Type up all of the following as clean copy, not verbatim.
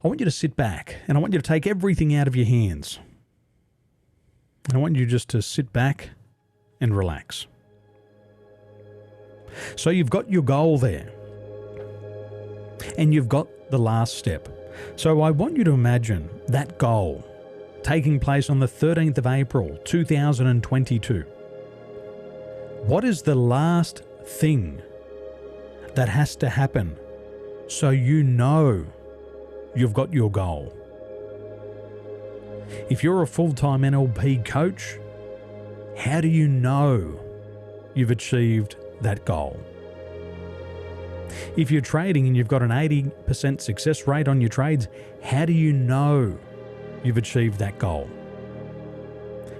I want you to sit back and I want you to take everything out of your hands. And I want you just to sit back and relax. So you've got your goal there. And you've got the last step. So I want you to imagine that goal taking place on the 13th of April, 2022. What is the last thing that has to happen so you know you've got your goal? If you're a full-time NLP coach, how do you know you've achieved that goal? If you're trading and you've got an 80% success rate on your trades, how do you know you've achieved that goal?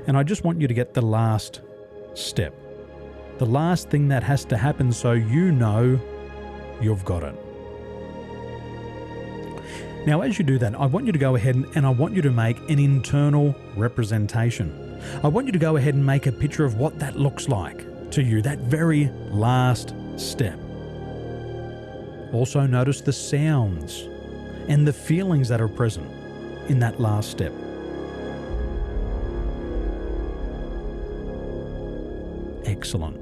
And I just want you to get the last step. The last thing that has to happen so you know you've got it. Now, as you do that, I want you to go ahead and I want you to make an internal representation. I want you to go ahead and make a picture of what that looks like to you, that very last step. Also notice the sounds and the feelings that are present in that last step. Excellent.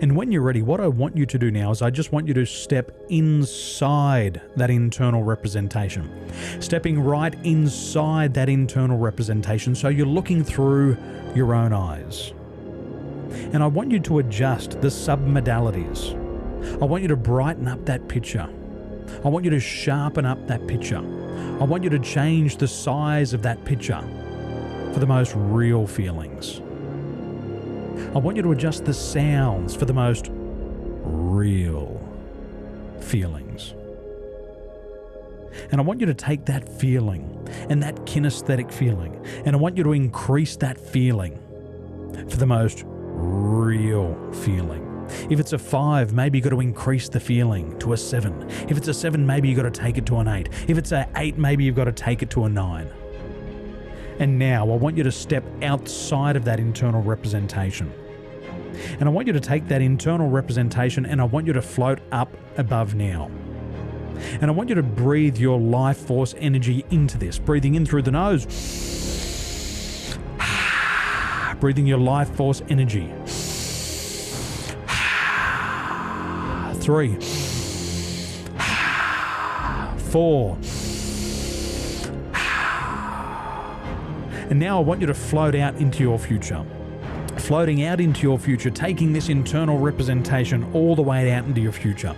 And when you're ready, what I want you to do now is I just want you to step inside that internal representation. Stepping right inside that internal representation so you're looking through your own eyes. And I want you to adjust the submodalities. I want you to brighten up that picture. I want you to sharpen up that picture. I want you to change the size of that picture for the most real feelings. I want you to adjust the sounds for the most real feelings. And I want you to take that feeling and that kinesthetic feeling, and I want you to increase that feeling for the most real feeling. If it's a 5, maybe you've got to increase the feeling to a 7. If it's a 7, maybe you've got to take it to an 8. If it's an 8, maybe you've got to take it to a 9. And now I want you to step outside of that internal representation. And I want you to take that internal representation and I want you to float up above now. And I want you to breathe your life force energy into this. Breathing in through the nose. Breathing your life force energy. 3, 4. And now I want you to float out into your future. Floating out into your future, taking this internal representation all the way out into your future.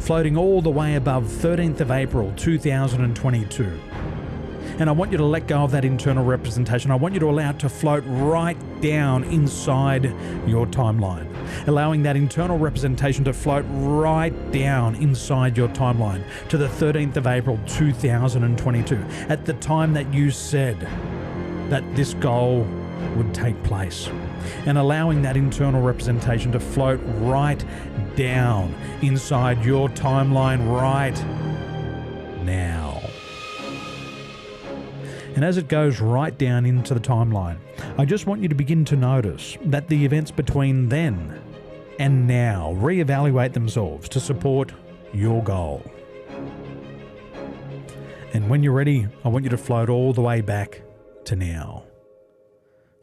Floating all the way above 13th of April, 2022. And I want you to let go of that internal representation. I want you to allow it to float right down inside your timeline. Allowing that internal representation to float right down inside your timeline to the 13th of April, 2022. At the time that you said that this goal would take place. And allowing that internal representation to float right down inside your timeline right now. And as it goes right down into the timeline, I just want you to begin to notice that the events between then and now reevaluate themselves to support your goal. And when you're ready, I want you to float all the way back to now.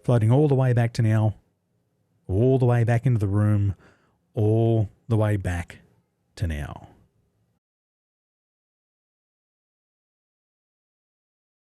Floating all the way back to now, all the way back into the room, all the way back to now.